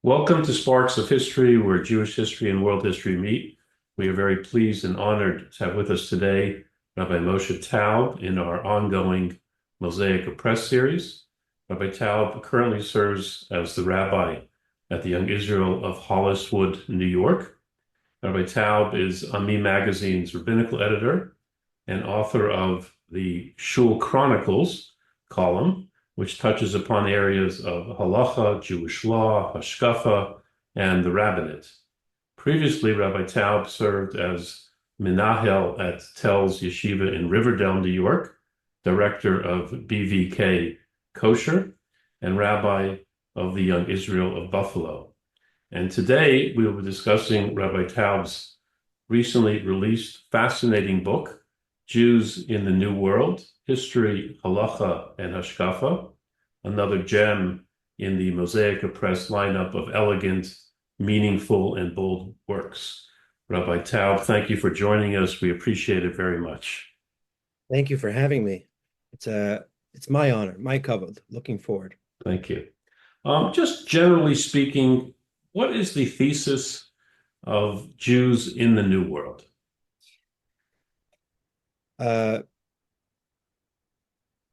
Welcome to Sparks of History, where Jewish history and world history meet. We are very pleased and honored to have with us today Rabbi Moshe Taub in our ongoing Mosaica Press series. Rabbi Taub currently serves as the rabbi at the Young Israel of Holliswood, New York. Rabbi Taub is Ami Magazine's rabbinical editor and author of the Shul Chronicles column, which touches upon areas of Halachah, Jewish law, Hashkafa, and the rabbinate. Previously, Rabbi Taub served as menahel at Telshe Yeshiva in Riverdale, New York, director of BVK Kosher, and rabbi of the Young Israel of Buffalo. And today we will be discussing Rabbi Taub's recently released fascinating book, Jews in the New World, History, Halachah, and Hashkafa, another gem in the Mosaica Press lineup of elegant, meaningful, and bold works. Rabbi Taub, thank you for joining us. We appreciate it very much. Thank you for having me. It's my honor, my kavod. Looking forward. Thank you. Just generally speaking, what is the thesis of Jews in the New World?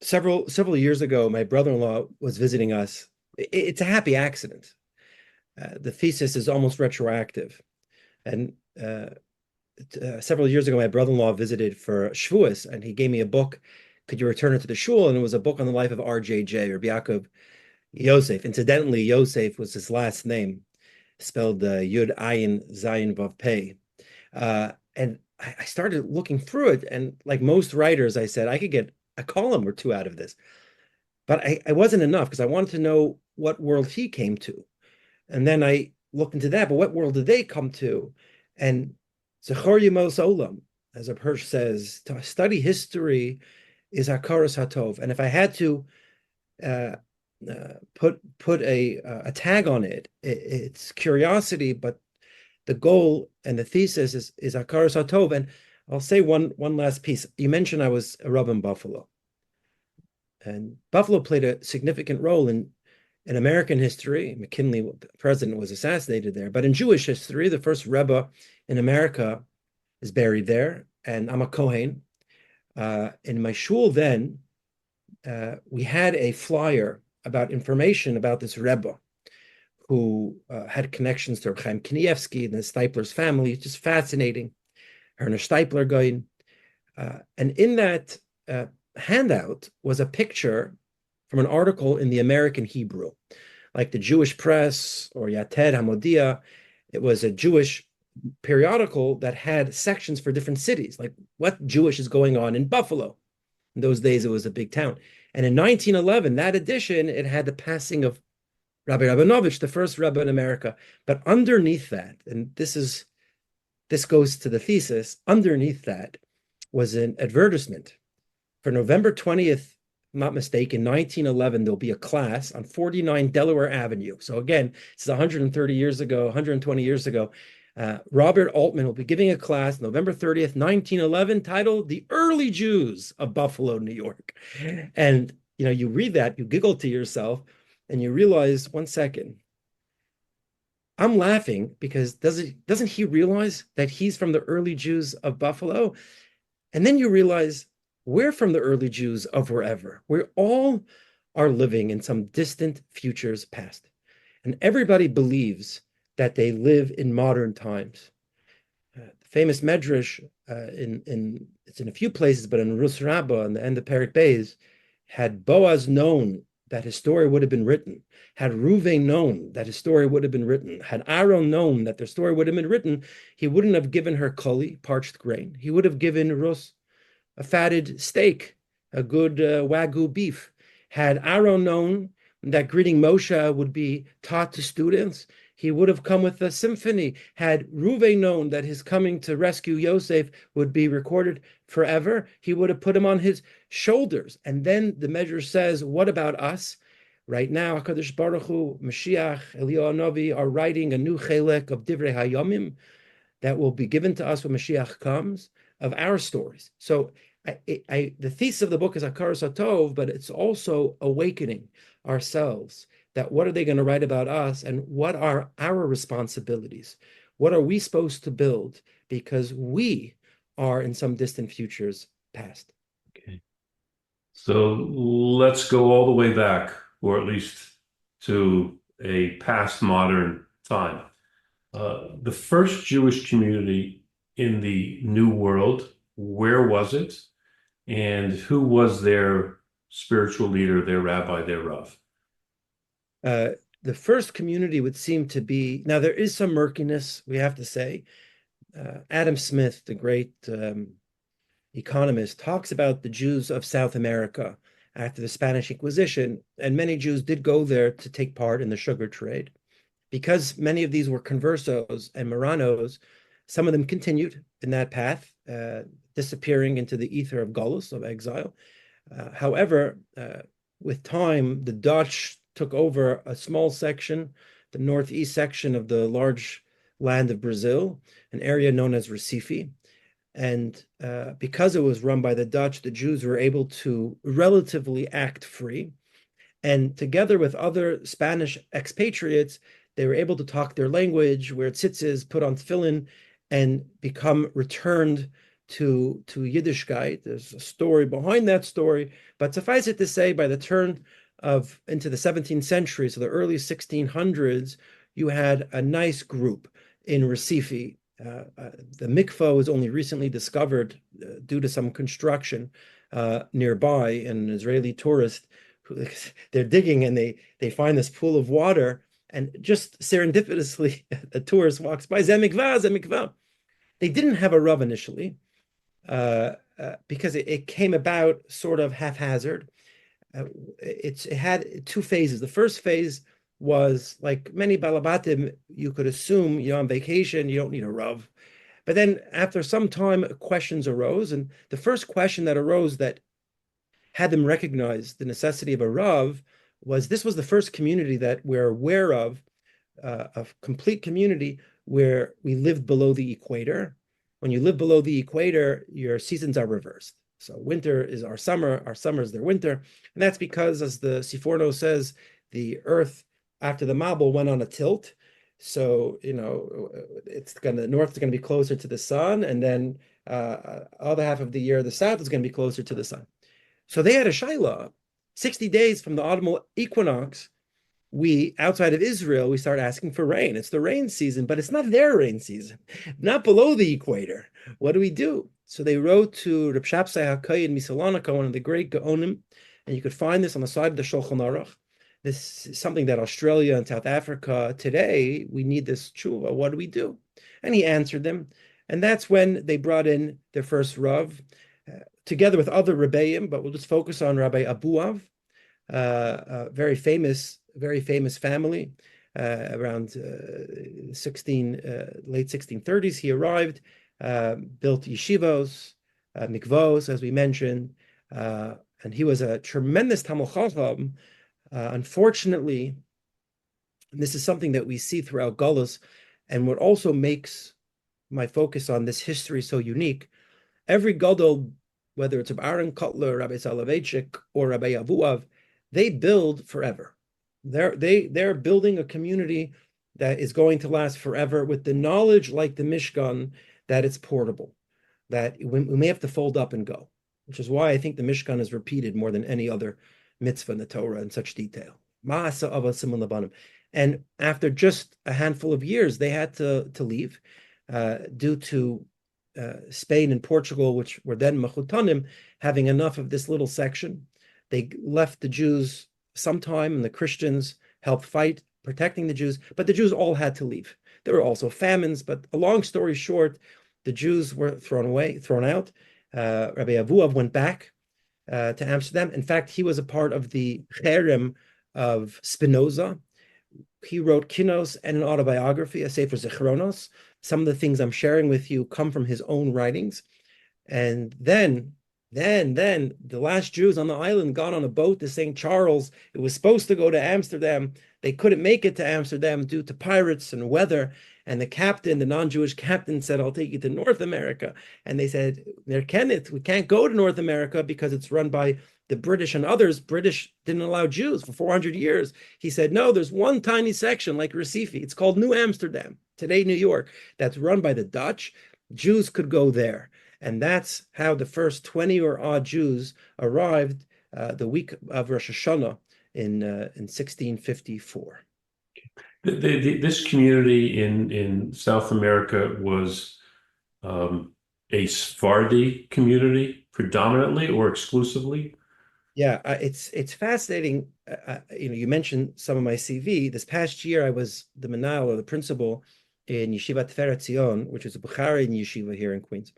Several years ago, my brother-in-law was visiting us. It's a happy accident. The thesis is almost retroactive. And several years ago, my brother-in-law visited for Shavuos, and he gave me a book. Could you return it to the shul? And it was a book on the life of RJJ, Rabbi Yaakov Yosef. Incidentally, Yosef was his last name, spelled Yud Ayin Zayin Vav Pei. And I started looking through it, and like most writers, I said I could get a column or two out of this, but I wasn't enough because I wanted to know what world he came to, and then I looked into that. But what world did they come to? And Zechor Yemos Olam, as a Hirsch says, to study history is hakaras hatov. And if I had to put a tag on it, it's curiosity, but the goal and the thesis is hakaras hatov. And I'll say one last piece. You mentioned I was a rabbi in Buffalo. And Buffalo played a significant role in American history. McKinley, the president, was assassinated there. But in Jewish history, the first Rebbe in America is buried there. And I'm a Kohen. In my shul then, we had a flyer about information about this Rebbe who had connections to Chaim Kanievsky and the Stipler's family. Just fascinating. Herner Steipler going. And in that handout was a picture from an article in the American Hebrew, like the Jewish Press or Yated Hamodia. It was a Jewish periodical that had sections for different cities, like what Jewish is going on in Buffalo. In those days, it was a big town. And in 1911, that edition, it had the passing of Rabbi Rabinovich, the first Rebbe in America. But underneath that, and this goes to the thesis, underneath that was an advertisement for November 20th, I'm not mistaken, 1911, there'll be a class on 49 Delaware Avenue. So again, this is 130 years ago, 120 years ago. Robert Altman will be giving a class November 30th, 1911, titled The Early Jews of Buffalo, New York. And you read that, you giggle to yourself, and you realize, one second, I'm laughing because doesn't he realize that he's from the early Jews of Buffalo? And then you realize we're from the early Jews of wherever. We all are living in some distant futures past. And everybody believes that they live in modern times. The famous Medrash, it's in a few places, but in Rus Rabbah, on the end of Perek Beis, had Boaz known that his story would have been written, had Ruvain known that his story would have been written, had Aaron known that their story would have been written, he wouldn't have given her koli, parched grain. He would have given Rus a fatted steak, a good Wagyu beef. Had Aaron known that greeting Moshe would be taught to students, he would have come with a symphony. Had Ruvain known that his coming to rescue Yosef would be recorded forever, he would have put him on his shoulders. And then the Medrash says, what about us? Right now, HaKadosh Baruch Hu, Mashiach, Eliyahu Novi are writing a new chelek of Divrei Hayomim that will be given to us when Mashiach comes, of our stories. So the thesis of the book is hakaras hatov, but it's also awakening ourselves that what are they going to write about us and what are our responsibilities? What are we supposed to build? Because we are in some distant futures past. Okay. So let's go all the way back, or at least to a past modern time. The first Jewish community in the New World, where was it? And who was their spiritual leader, their rabbi, their rav? The first community would seem to be, now there is some murkiness, we have to say. Adam Smith, the great economist, talks about the Jews of South America after the Spanish Inquisition, and many Jews did go there to take part in the sugar trade. Because many of these were conversos and Marranos, some of them continued in that path, disappearing into the ether of Gauls, of exile. However, with time, the Dutch took over a small section, the northeast section of the large land of Brazil, an area known as Recife. And because it was run by the Dutch, the Jews were able to relatively act free. And together with other Spanish expatriates, they were able to talk their language, wear tzitzis, put on tefillin, and become returned to Yiddishkeit. There's a story behind that story, but suffice it to say, by the turn of into the 17th century, so the early 1600s, you had a nice group in Recife. The mikvah was only recently discovered due to some construction nearby. An Israeli tourist, they're digging and they find this pool of water, and just serendipitously, a tourist walks by, Zemikvah, Zemikvah. They didn't have a rav initially because it came about sort of haphazard. It had two phases. The first phase was like many balabatim, you could assume you're on vacation, you don't need a rav. But then after some time, questions arose. And the first question that arose that had them recognize the necessity of a rav was this was the first community that we're aware of, a complete community where we lived below the equator. When you live below the equator, your seasons are reversed. So winter is our summer is their winter. And that's because, as the Siforno says, the earth after the Mabul went on a tilt. So, the north is going to be closer to the sun. And then other half of the year, the south is going to be closer to the sun. So they had a shaila. 60 days from the autumnal equinox, we, outside of Israel, we start asking for rain. It's the rain season, but it's not their rain season, not below the equator. What do we do? So they wrote to Reb Shapsai HaKoyin Misalonika, one of the great Gaonim, and you could find this on the side of the Shul Chronicles. This is something that Australia and South Africa today, we need this tshuva. What do we do? And he answered them. And that's when they brought in their first Rav, together with other Rebbeim, but we'll just focus on Rabbi Abuav, a very famous family. Around late 1630s, he arrived, built yeshivos, mikvos, as we mentioned, and he was a tremendous Talmid Chacham. Unfortunately, this is something that we see throughout Gullus, and what also makes my focus on this history so unique. Every Gadol, whether it's Rabbi Aaron Kotler, Rabbi Soloveitchik, or Rabbi Abuav, they build forever. They're building a community that is going to last forever with the knowledge, like the Mishkan, that it's portable, that we may have to fold up and go, which is why I think the Mishkan is repeated more than any other mitzvah in the Torah in such detail. And after just a handful of years, they had to leave due to Spain and Portugal, which were then Mechutanim, having enough of this little section. They left the Jews sometime, and the Christians helped fight, protecting the Jews, but the Jews all had to leave. There were also famines, but a long story short, the Jews were thrown out. Rabbi Avuav went back to Amsterdam. In fact, he was a part of the cherem of Spinoza. He wrote Kinos and an autobiography, a Sefer Zichronos. Some of the things I'm sharing with you come from his own writings. And then the last Jews on the island got on a boat to St. Charles. It was supposed to go to Amsterdam. They couldn't make it to Amsterdam due to pirates and weather. And the captain, the non-Jewish captain, said, "I'll take you to North America." And they said, we can't go to North America because it's run by the British and others, British didn't allow Jews for 400 years. He said, no, there's one tiny section like Recife. It's called New Amsterdam, today New York, that's run by the Dutch. Jews could go there. And that's how the first 20 or odd Jews arrived the week of Rosh Hashanah in 1654. This community in South America was a Sephardi community predominantly or exclusively? Yeah, it's fascinating. You mentioned some of my CV. This past year, I was the menahel or the principal in Yeshiva Tiferet Zion, which is a Bukharian yeshiva here in Queens.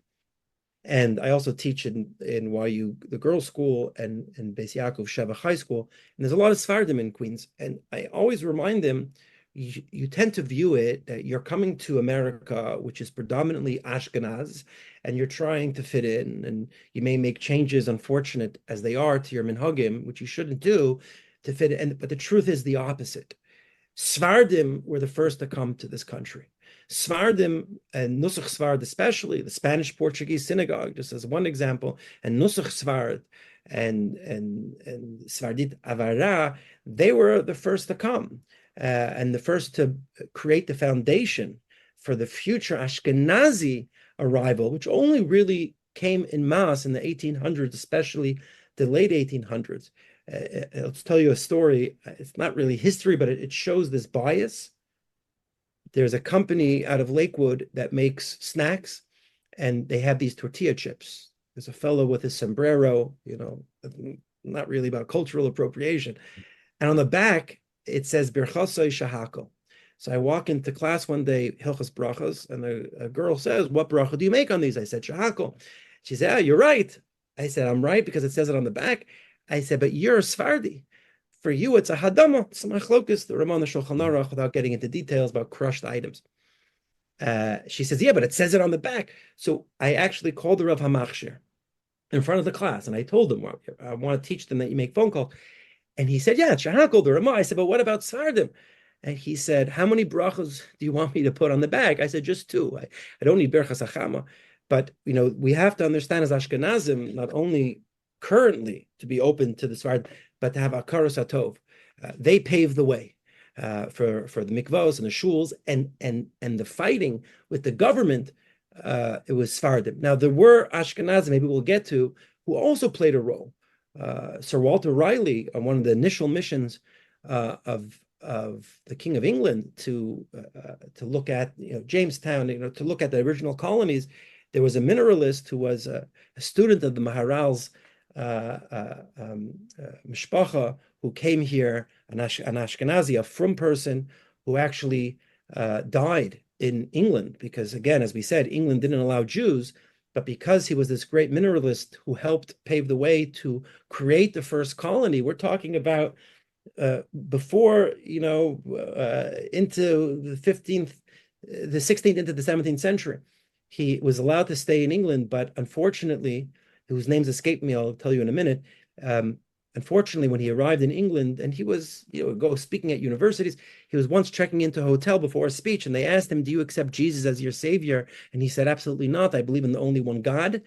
And I also teach in YU, the girls' school, and in Beis Yaakov Sheva High School. And there's a lot of Sephardim in Queens. And I always remind them, you tend to view it that you're coming to America, which is predominantly Ashkenaz, and you're trying to fit in, and you may make changes, unfortunate as they are, to your minhagim, which you shouldn't do, to fit in. But the truth is the opposite. Sephardim were the first to come to this country. Sephardim and Nusach Sfard, especially the Spanish-Portuguese synagogue, just as one example, and Nusach Sfard and Sfardit Avara, they were the first to come and the first to create the foundation for the future Ashkenazi arrival, which only really came in mass in the 1800s, especially the late 1800s. Let's tell you a story. It's not really history, but it shows this bias. There's a company out of Lakewood that makes snacks, and they have these tortilla chips. There's a fellow with his sombrero, not really about cultural appropriation. And on the back, it says, Birchasoi Shahako. So I walk into class one day, Hilchas Brachas, and a girl says, what bracha do you make on these? I said, Shahako. She said, you're right. I said, I'm right because it says it on the back. I said, but you're a Sephardi. For you, it's a hadama. It's a machlokus, the Ramon, the Shulchan Aruch, without getting into details about crushed items. She says, yeah, but it says it on the back. So I actually called the Rav HaMachshir in front of the class, and I told him, well, I want to teach them that you make phone calls. And he said, yeah, it's Shahakol, the Ramah. I said, but what about Sephardim? And he said, how many brachas do you want me to put on the back? I said, just two. I don't need berachas achama. But, we have to understand as Ashkenazim, not only currently to be open to the Sephardim, but to have akaros hatov. They paved the way for the mikvahs and the shuls and the fighting with the government. It was Sephardim. Now, there were Ashkenazim, maybe we'll get to, who also played a role. Sir Walter Raleigh, on one of the initial missions of the King of England to look at Jamestown, to look at the original colonies, there was a mineralist who was a student of the Maharal's mishpacha, who came here, an Ashkenazi, a frum person, who actually died in England because, again, as we said, England didn't allow Jews. But because he was this great mineralist who helped pave the way to create the first colony, we're talking about before, into the 15th, the 16th into the 17th century. He was allowed to stay in England, but unfortunately, whose names escape me, I'll tell you in a minute. Unfortunately, when he arrived in England, and he was, speaking at universities, he was once checking into a hotel before a speech, and they asked him, do you accept Jesus as your savior? And he said, absolutely not. I believe in the only one God.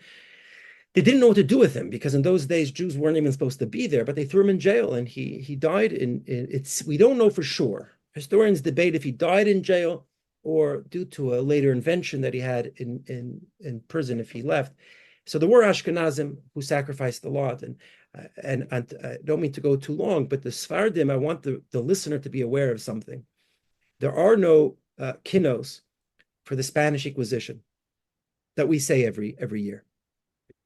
They didn't know what to do with him, because in those days, Jews weren't even supposed to be there, but they threw him in jail, and he died we don't know for sure. Historians debate if he died in jail or due to a later invention that he had in prison if he left. So there were Ashkenazim who sacrificed a lot, and I don't mean to go too long, but the Sephardim, I want the listener to be aware of something. There are no kinos for the Spanish Inquisition that we say every year.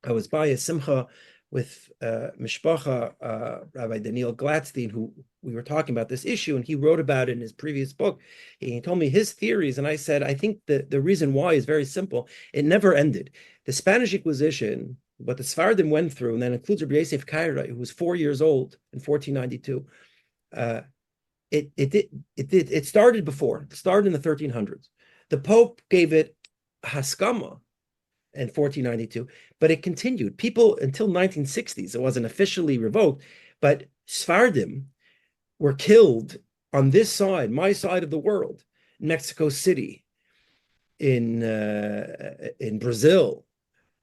I was by a simcha with Mishpacha, Rabbi Daniel Gladstein, who we were talking about this issue, and he wrote about it in his previous book. He told me his theories, and I said, I think the reason why is very simple. It never ended. The Spanish Inquisition, what the Sephardim went through, and that includes Rabbi Yosef Kairai, who was 4 years old in 1492, it started before. It started in the 1300s. The Pope gave it Haskama in 1492, but it continued. People until 1960s, it wasn't officially revoked, but Sephardim were killed on this side, my side of the world, in Mexico City, in Brazil.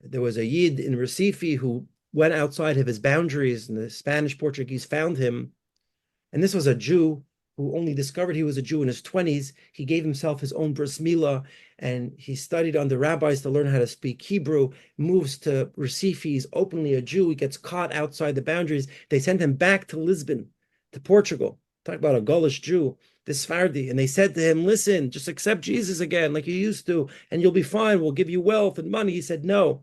There was a Yid in Recife who went outside of his boundaries and the Spanish Portuguese found him. And this was a Jew who only discovered he was a Jew in his 20s. He gave himself his own bris milah, and he studied under rabbis to learn how to speak Hebrew, moves to Recife. He's openly a Jew. He gets caught outside the boundaries. They sent him back to Lisbon, to Portugal. Talk about a Gaulish Jew, this Sephardi. And they said to him, listen, just accept Jesus again like you used to, and you'll be fine. We'll give you wealth and money. He said, no.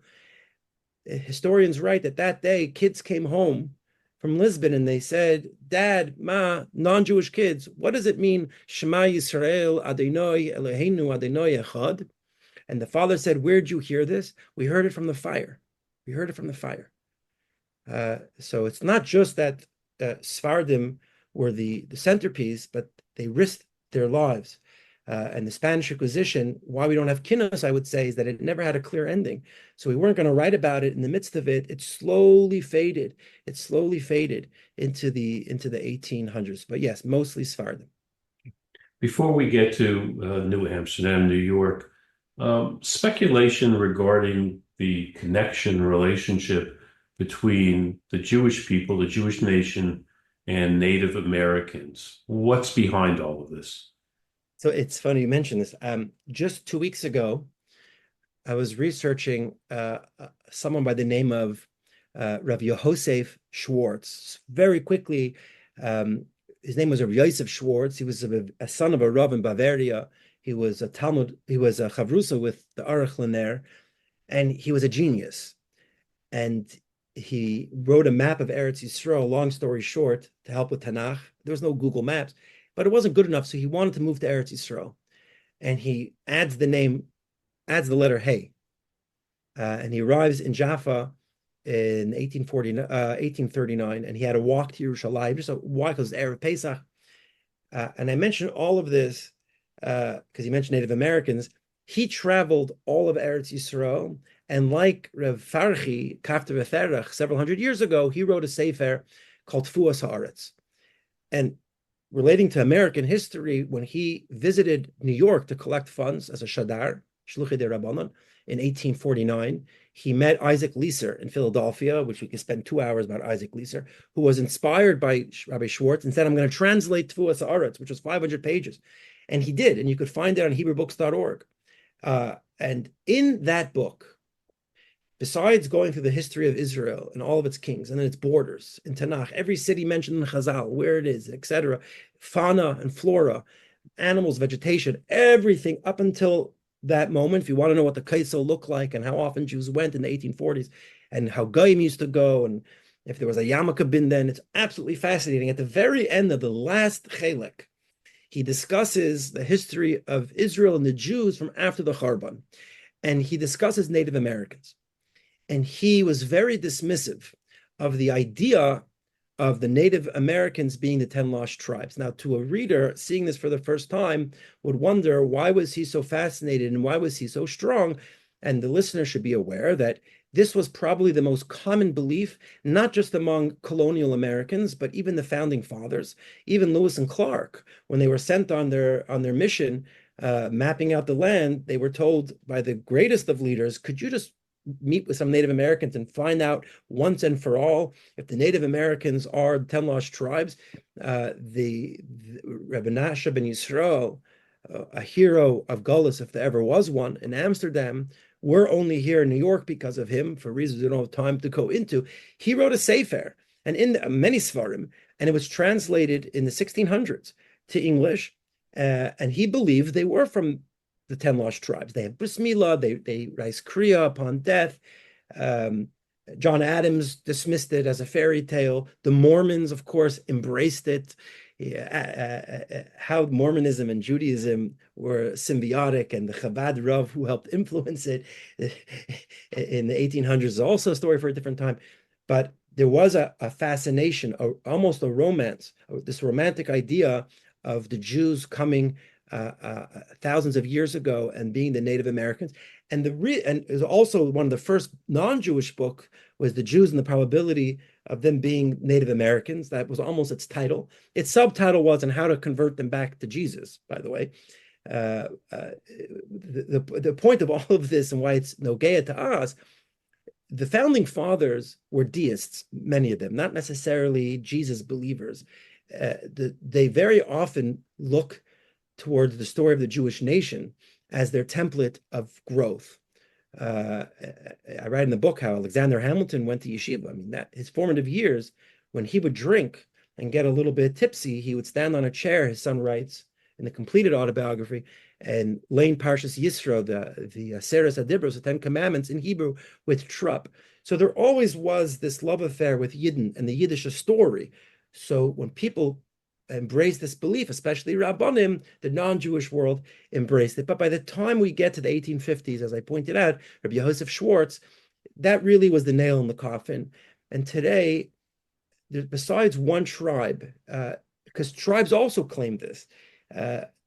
Historians write that day, kids came home from Lisbon and they said, Dad, Ma, non-Jewish kids, what does it mean, Shema Yisrael, Adonai Eloheinu, Adonai Echad? And the father said, where'd you hear this? We heard it from the fire. We heard it from the fire. So it's not just that Sephardim were the centerpiece, but they risked their lives. And the Spanish Inquisition, why we don't have kinnos, I would say, is that it never had a clear ending. So we weren't going to write about it in the midst of it. It slowly faded. It slowly faded into the 1800s. But yes, mostly Sephardim. Before we get to New Amsterdam, New York, speculation regarding the connection relationship between the Jewish people, the Jewish nation, and Native Americans. What's behind all of this? So it's funny you mentioned this. Just 2 weeks ago, I was researching someone by the name of Rabbi Yosef Schwartz. Very quickly, his name was Rabbi Yosef Schwartz. He was a son of a Rav in Bavaria. He was a Chavrusa with the Aruch LaNer, and he was a genius. And he wrote a map of Eretz Yisrael, long story short, to help with Tanakh. There was no Google Maps, but it wasn't good enough, so he wanted to move to Eretz Yisrael. And he adds the letter Hey. And he arrives in Jaffa in 1839, and he had a walk to Yerushalayim, just a walk, because it's Erev Pesach. And I mentioned all of this because he mentioned Native Americans. He traveled all of Eretz Yisrael, and like Rev Farchi, Kafta V'Ferach, several hundred years ago, he wrote a sefer called Tfuas Haaretz. And relating to American history, when he visited New York to collect funds as a shadar, Shluchei de Rabbanan, in 1849, he met Isaac Leeser in Philadelphia, which we could spend 2 hours about Isaac Leeser, who was inspired by Rabbi Schwartz and said, I'm going to translate Tfuas Haaretz, which was 500 pages. And he did, and you could find it on HebrewBooks.org. And in that book, besides going through the history of Israel and all of its kings and its borders in Tanakh, every city mentioned in Chazal, where it is, etc., fauna and flora, animals, vegetation, everything up until that moment, if you want to know what the Kaisel looked like and how often Jews went in the 1840s and how Goyim used to go and if there was a yarmulke bin then, it's absolutely fascinating. At the very end of the last Chelek, he discusses the history of Israel and the Jews from after the Churban, and he discusses Native Americans. And he was very dismissive of the idea of the Native Americans being the 10 lost tribes. Now, to a reader seeing this for the first time would wonder, why was he so fascinated and why was he so strong? And the listener should be aware that this was probably the most common belief, not just among colonial Americans, but even the founding fathers, even Lewis and Clark, when they were sent on their mission, mapping out the land, they were told by the greatest of leaders, could you just meet with some Native Americans and find out once and for all if the Native Americans are the 10 lost tribes. The Rabbi Nasha ben Yisrael, a hero of Gullus, if there ever was one, in Amsterdam, we're only here in New York because of him, for reasons we don't have time to go into. He wrote a sefer, and in many Svarim, and it was translated in the 1600s to English, and he believed they were from the 10 lost tribes. They have bris milah, they rise kriya upon death. John Adams dismissed it as a fairy tale. The Mormons, of course, embraced it. How Mormonism and Judaism were symbiotic, and the Chabad Rav who helped influence it in the 1800s is also a story for a different time. But there was a fascination, almost a romance, this romantic idea of the Jews coming thousands of years ago and being the Native Americans. And and is also one of the first non-Jewish book was The Jews and the Probability of Them Being Native Americans. That was almost its title. Its subtitle was On How to Convert Them Back to Jesus, by the way. The point of all of this and why it's nogea to us the founding fathers were deists, many of them, not necessarily Jesus believers. They very often look towards the story of the Jewish nation as their template of growth. I write in the book how Alexander Hamilton went to yeshiva. I mean, that his formative years, when he would drink and get a little bit tipsy, he would stand on a chair, his son writes in the completed autobiography, and learn Parshas Yisro, the Seres Adibros, the Ten Commandments in Hebrew with trup. So there always was this love affair with Yidden and the Yiddish story. So when people embraced this belief, especially Rabbanim, the non-Jewish world embraced it. But by the time we get to the 1850s, as I pointed out, Rabbi Yosef Schwartz, that really was the nail in the coffin. And today, besides one tribe, because tribes also claim this,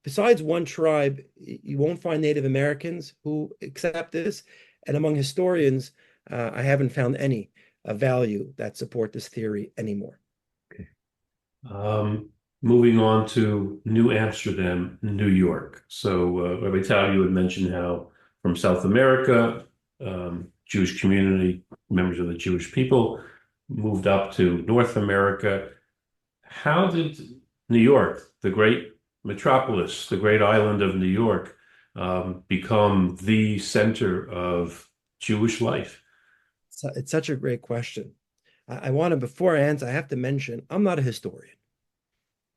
besides one tribe, you won't find Native Americans who accept this. And among historians, I haven't found any value that support this theory anymore. Okay. Moving on to New Amsterdam, New York. So, Rabbi Taub, you had mentioned how from South America, Jewish community, members of the Jewish people, moved up to North America. How did New York, the great metropolis, the great island of New York, become the center of Jewish life? So it's such a great question. I want to, before I answer, I have to mention, I'm not a historian.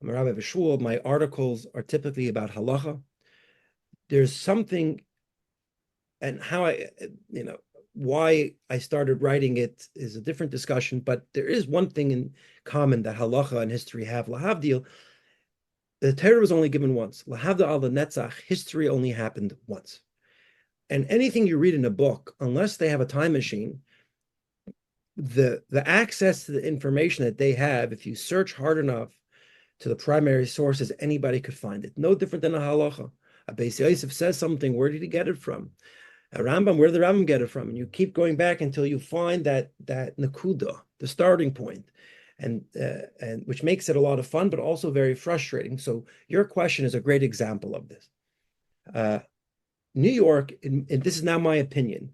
I'm a rabbi of a shul. My articles are typically about Halachah. There's something, and how why I started writing it is a different discussion, but there is one thing in common that Halachah and history have. Lahavdil, the Torah was only given once. Lahavdil al netzach, history only happened once. And anything you read in a book, unless they have a time machine, the access to the information that they have, if you search hard enough to the primary sources, anybody could find it. No different than a halacha. A Beis Yosef says something, where did he get it from? A Rambam, where did the Rambam get it from? And you keep going back until you find that nakuda, the starting point, and which makes it a lot of fun, but also very frustrating. So your question is a great example of this. New York, and this is now my opinion,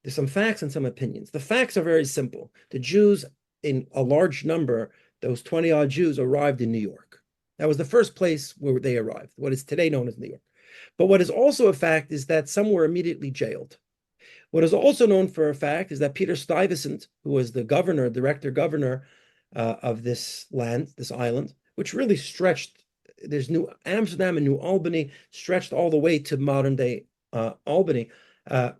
there's some facts and some opinions. The facts are very simple. The Jews, in a large number, those 20-odd Jews arrived in New York. That was the first place where they arrived, what is today known as New York. But what is also a fact is that some were immediately jailed. What is also known for a fact is that Peter Stuyvesant, who was the governor, director governor of this land, this island, which really stretched, there's New Amsterdam and New Albany, stretched all the way to modern day Albany,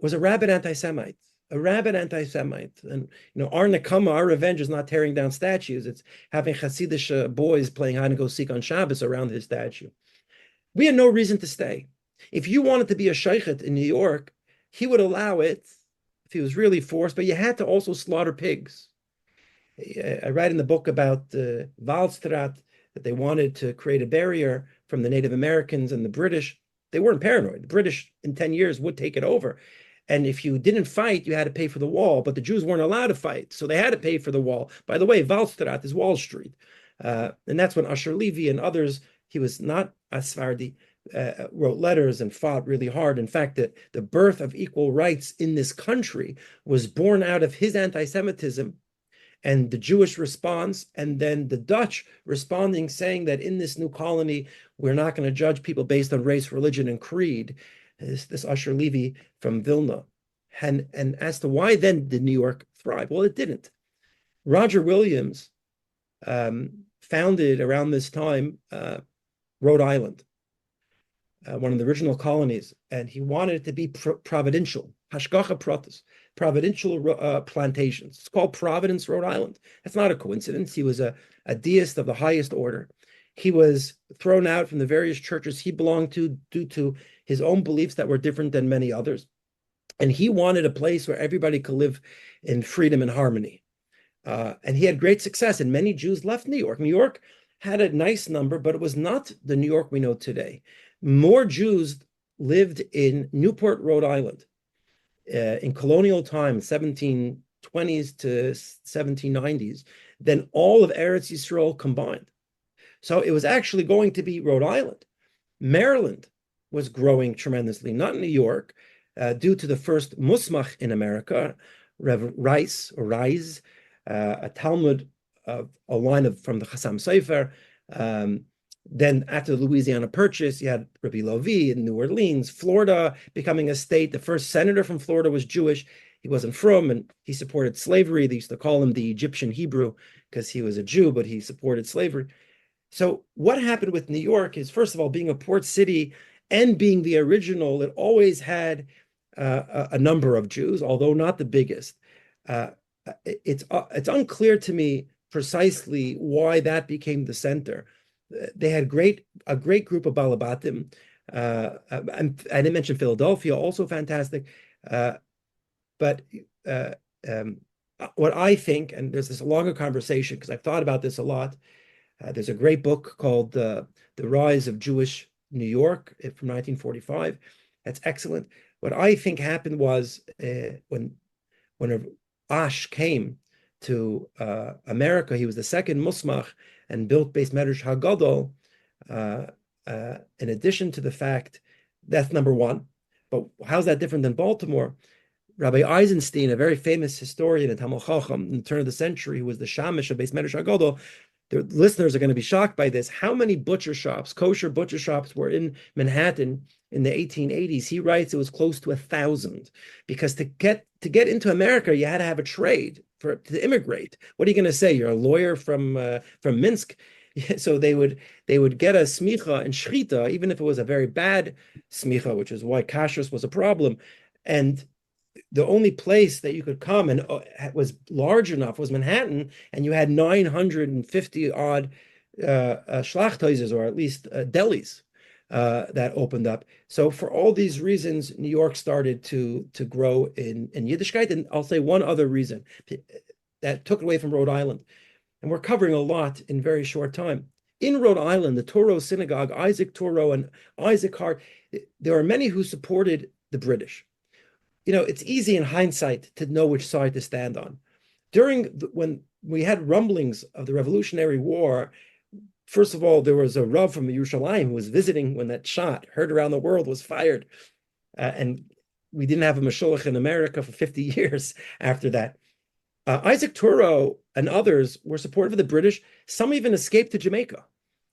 was a rabid anti-Semite. A rabid anti-Semite. And our nekama, our revenge is not tearing down statues. It's having Hasidic boys playing hide and go seek on Shabbos around his statue. We had no reason to stay. If you wanted to be a sheikhet in New York, he would allow it if he was really forced, but you had to also slaughter pigs. I write in the book about the Waldstraat that they wanted to create a barrier from the Native Americans and the British. They weren't paranoid. The British in 10 years would take it over. And if you didn't fight, you had to pay for the wall, but the Jews weren't allowed to fight. So they had to pay for the wall. By the way, Waldstraat is Wall Street. And that's when Asher Levy and others, he was not a Sephardi, wrote letters and fought really hard. In fact, the birth of equal rights in this country was born out of his anti-Semitism and the Jewish response, and then the Dutch responding, saying that in this new colony, we're not going to judge people based on race, religion, and creed. This Asher Levy from Vilna. And as to why then did New York thrive? Well, it didn't. Roger Williams founded around this time Rhode Island, one of the original colonies, and he wanted it to be providential, hashkafa pratis, providential plantations. It's called Providence, Rhode Island. That's not a coincidence. He was a deist of the highest order. He was thrown out from the various churches he belonged to due to his own beliefs that were different than many others. And he wanted a place where everybody could live in freedom and harmony. And he had great success, and many Jews left New York. New York had a nice number, but it was not the New York we know today. More Jews lived in Newport, Rhode Island in colonial times, 1720s to 1790s, than all of Eretz Yisrael combined. So it was actually going to be Rhode Island. Maryland was growing tremendously, not New York, due to the first musmach in America, Rev Rice or Rise, a Talmud of a line from the Chassam Sofer. Then after the Louisiana Purchase, you had Rabbi Lovi in New Orleans, Florida becoming a state. The first senator from Florida was Jewish. He wasn't from, and he supported slavery. They used to call him the Egyptian Hebrew because he was a Jew, but he supported slavery. So what happened with New York is, first of all, being a port city and being the original, it always had a number of Jews, although not the biggest. It's unclear to me precisely why that became the center. They had a great group of Balabatim. I didn't mention Philadelphia, also fantastic. But what I think, and there's this longer conversation because I've thought about this a lot. There's a great book called The Rise of Jewish New York from 1945. That's excellent. What I think happened was when Ash came to America, he was the second Musmach and built Beis Medrash HaGadol. In addition to the fact, that's number one. But how's that different than Baltimore? Rabbi Eisenstein, a very famous historian and Talmud Chacham in the turn of the century, who was the Shamish of Beis Medrash HaGadol. The listeners are going to be shocked by this. How many butcher shops, kosher butcher shops, were in Manhattan in the 1880s? He writes it was close to 1,000, because to get into America, you had to have a trade to immigrate. What are you going to say? You're a lawyer from Minsk. So they would get a smicha and shchita, even if it was a very bad smicha, which is why kashrus was a problem. And the only place that you could come and was large enough was Manhattan, and you had 950 odd schlachthäusers, or at least delis, that opened up. So for all these reasons, New York started to grow in Yiddishkeit. And I'll say one other reason that took it away from Rhode Island. And we're covering a lot in very short time. In Rhode Island, the Toro Synagogue, Isaac Toro and Isaac Hart, there are many who supported the British. It's easy in hindsight to know which side to stand on. When we had rumblings of the Revolutionary War, first of all, there was a Rav from Yerushalayim who was visiting when that shot heard around the world was fired. And we didn't have a Mashiach in America for 50 years after that. Isaac Toro and others were supportive of the British. Some even escaped to Jamaica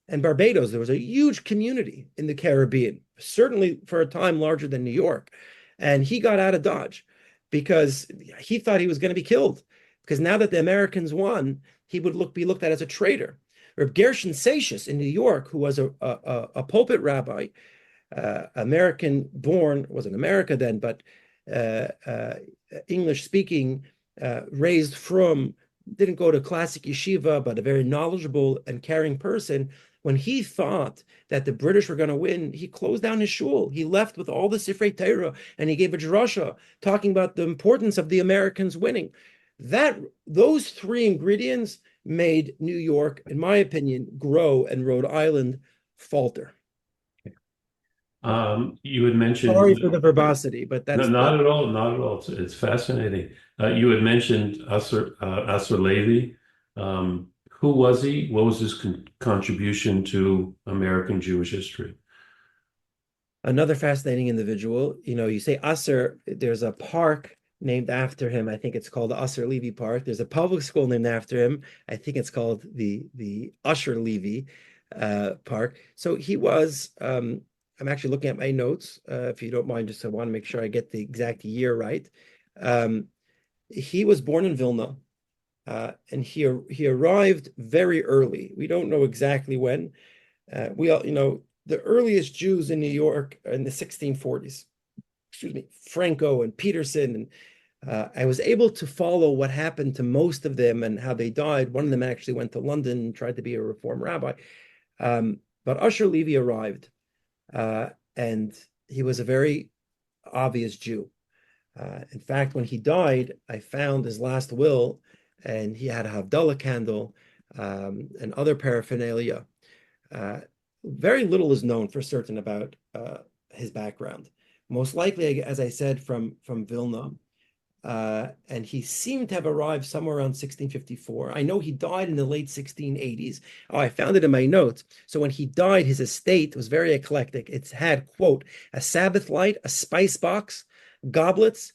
and Barbados. There was a huge community in the Caribbean, certainly for a time larger than New York. And he got out of Dodge because he thought he was going to be killed, because now that the Americans won, he would be looked at as a traitor. Reb Gershon Seixas in New York, who was a pulpit rabbi, American born, was in America then, but English speaking, raised from, didn't go to classic yeshiva, but a very knowledgeable and caring person. When he thought that the British were going to win, he closed down his shul. He left with all the Sifrei Torah, and he gave a drasha talking about the importance of the Americans winning. Those three ingredients made New York, in my opinion, grow, and Rhode Island falter. You had mentioned. Sorry for the verbosity, but that's not at all. Not at all. It's fascinating. You had mentioned Asser Levy. Who was he? What was his contribution to American Jewish history? Another fascinating individual. You say Asser, there's a park named after him. I think it's called the Asser Levy Park. There's a public school named after him. I think it's called the Usher Levy Park. So he was, I'm actually looking at my notes, if you don't mind, just I want to make sure I get the exact year right. He was born in Vilna. And he arrived very early. We don't know exactly when. The earliest Jews in New York are in the 1640s. Franco and Peterson. And I was able to follow what happened to most of them and how they died. One of them actually went to London and tried to be a Reform rabbi. But Usher Levy arrived, and he was a very obvious Jew. In fact, when he died, I found his last will, and he had a Havdalah candle and other paraphernalia. Very little is known for certain about his background. Most likely, as I said, from Vilna. And he seemed to have arrived somewhere around 1654. I know he died in the late 1680s. Oh, I found it in my notes. So when he died, his estate was very eclectic. It had, quote, a Sabbath light, a spice box, goblets,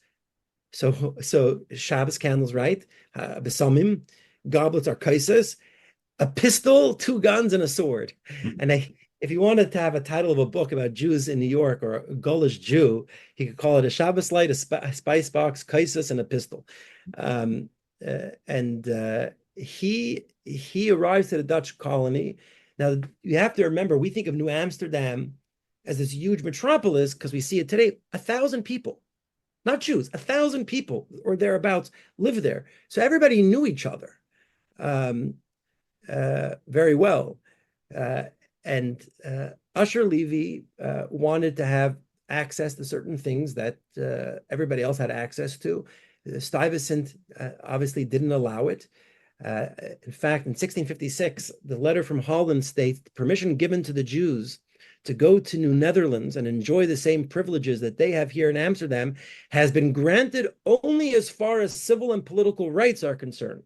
So Shabbos candles, right? Besamim, goblets are kaises, a pistol, two guns, and a sword. And if you wanted to have a title of a book about Jews in New York or a Gaulish Jew, he could call it a Shabbos light, a spice box, kaisis, and a pistol. And he arrives to the Dutch colony. Now you have to remember, we think of New Amsterdam as this huge metropolis because we see it today. 1,000 people, not Jews, 1,000 people or thereabouts live there. So everybody knew each other very well. And Usher Levy wanted to have access to certain things that everybody else had access to. Stuyvesant obviously didn't allow it. In fact, in 1656, the letter from Holland states permission given to the Jews to go to New Netherlands and enjoy the same privileges that they have here in Amsterdam has been granted only as far as civil and political rights are concerned,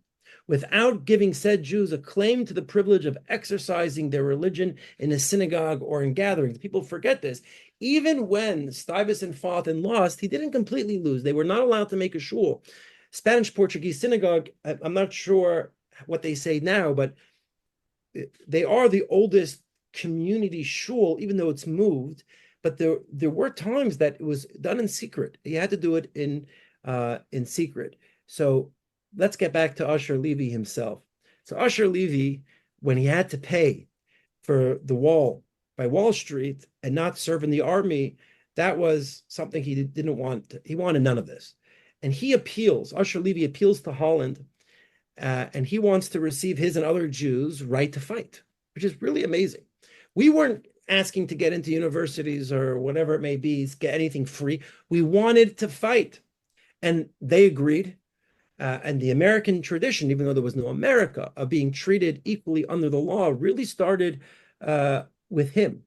without giving said Jews a claim to the privilege of exercising their religion in a synagogue or in gatherings. People forget this. Even when Stuyvesant fought and lost, he didn't completely lose. They were not allowed to make a shul. Spanish-Portuguese synagogue, I'm not sure what they say now, but they are the oldest community shul, even though it's moved. But there were times that it was done in secret. You had to do it in secret. So let's get back to Usher Levy himself. So Usher Levy, when he had to pay for the wall by Wall Street and not serve in the army, that was something he didn't want. He wanted none of this. And he appeals, Usher Levy appeals to Holland, and he wants to receive his and other Jews' right to fight, which is really amazing. We weren't asking to get into universities or whatever it may be, get anything free. We wanted to fight. And they agreed. And the American tradition, even though there was no America, of being treated equally under the law really started with him.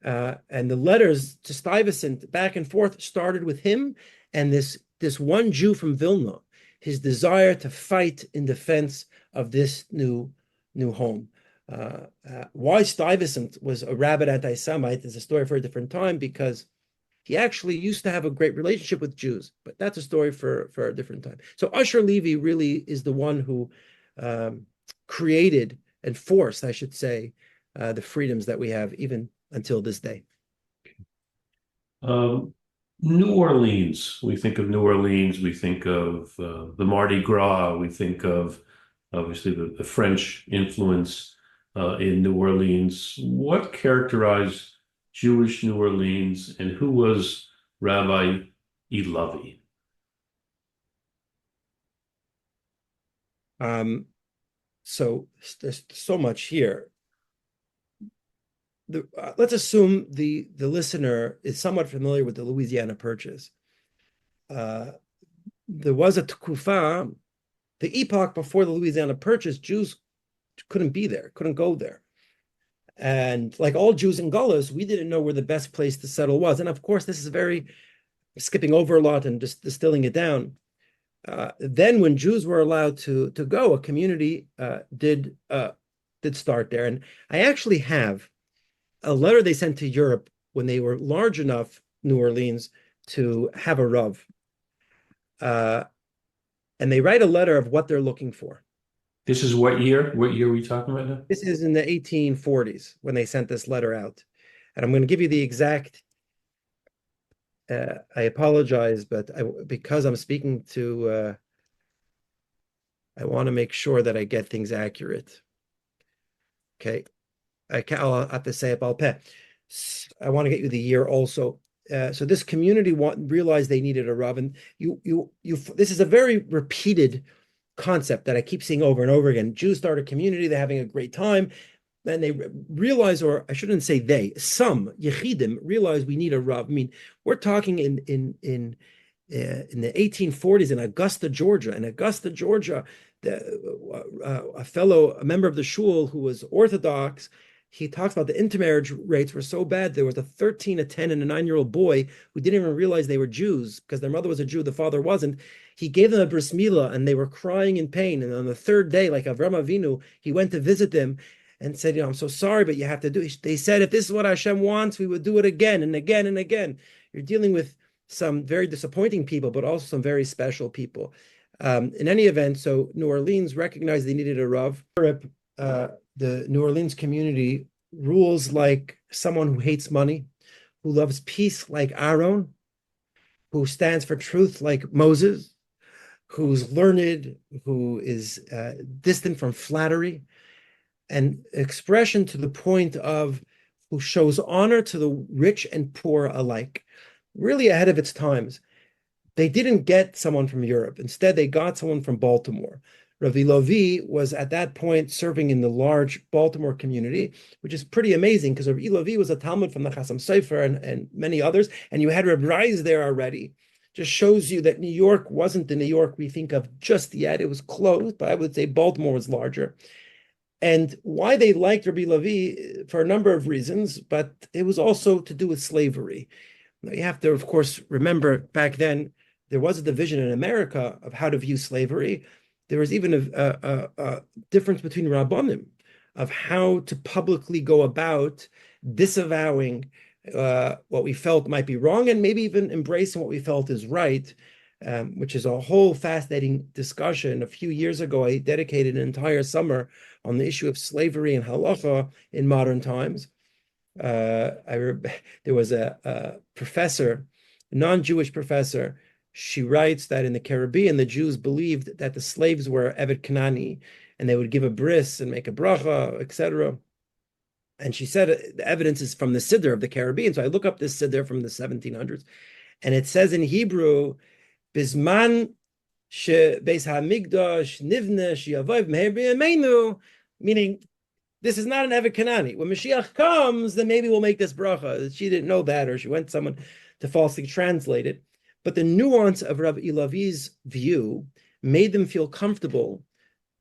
And the letters to Stuyvesant back and forth started with him and this one Jew from Vilna, his desire to fight in defense of this new home. Why Stuyvesant was a rabid anti-Semite is a story for a different time, because he actually used to have a great relationship with Jews, but that's a story for a different time. So Usher Levy really is the one who created and forced, I should say, the freedoms that we have even until this day. New Orleans, we think of New Orleans, we think of the Mardi Gras, we think of obviously the French influence in New Orleans. What characterized Jewish New Orleans, and who was Rabbi Elavi? So there's so much here. Let's assume the listener is somewhat familiar with the Louisiana Purchase. There was a tkufa, the epoch before the Louisiana Purchase, Jews couldn't be there, couldn't go there. And like all Jews in Gullus, we didn't know where the best place to settle was. And of course, this is very skipping over a lot and just distilling it down. Then when Jews were allowed to go, a community did start there. And I actually have a letter they sent to Europe when they were large enough, New Orleans, to have a Rav. And they write a letter of what they're looking for. This is what year? What year are we talking about now? This is in the 1840s when they sent this letter out. And I'm going to give you the exact, I apologize, but because I'm speaking to, I want to make sure that I get things accurate. Okay. I'll have to say it, I want to get you the year also. So this community realized they needed a Rav, and this is a very repeated concept that I keep seeing over and over again. Jews start a community, they're having a great time, then they realize, or I shouldn't say some Yechidim realize we need a Rav. I mean, we're talking in the 1840s in Augusta, Georgia. In Augusta, Georgia, a member of the shul who was Orthodox, he talks about the intermarriage rates were so bad. There was a 13, a 10, and a 9-year-old boy who didn't even realize they were Jews because their mother was a Jew, the father wasn't. He gave them a bris milah, and they were crying in pain. And on the third day, like Avram Avinu, he went to visit them and said, I'm so sorry, but you have to do it. They said, if this is what Hashem wants, we would do it again and again and again. You're dealing with some very disappointing people, but also some very special people. In any event, so New Orleans recognized they needed a Rav. Europe, the New Orleans community rules like someone who hates money, who loves peace like Aaron, who stands for truth like Moses, who's learned, who is distant from flattery, and expression to the point of who shows honor to the rich and poor alike, really ahead of its times. They didn't get someone from Europe. Instead, they got someone from Baltimore. Rabbi Levi was at that point serving in the large Baltimore community, which is pretty amazing because Rabbi Levi was a Talmud from the Chasam Sofer and many others, and you had Rabbi Reis there already. Just shows you that New York wasn't the New York we think of just yet. It was close, but I would say Baltimore was larger. And why they liked Rabbi Levi for a number of reasons, but it was also to do with slavery. Now, you have to, of course, remember back then, there was a division in America of how to view slavery. There was even a difference between Rabbanim of how to publicly go about disavowing what we felt might be wrong and maybe even embracing what we felt is right, which is a whole fascinating discussion. A few years ago, I dedicated an entire summer on the issue of slavery and Halachah in modern times. There was a professor, a non-Jewish professor. She writes that in the Caribbean, the Jews believed that the slaves were Evet Kanani, and they would give a bris and make a bracha, etc. And she said the evidence is from the Siddur of the Caribbean. So I look up this Siddur from the 1700s, and it says in Hebrew, Bisman she Beis HaMikdash nivne she'yavav meher b'yameinu, meaning this is not an Evet Kanani. When Mashiach comes, then maybe we'll make this bracha. She didn't know that, or she went to someone to falsely translate it. But the nuance of Rabbi Levi's view made them feel comfortable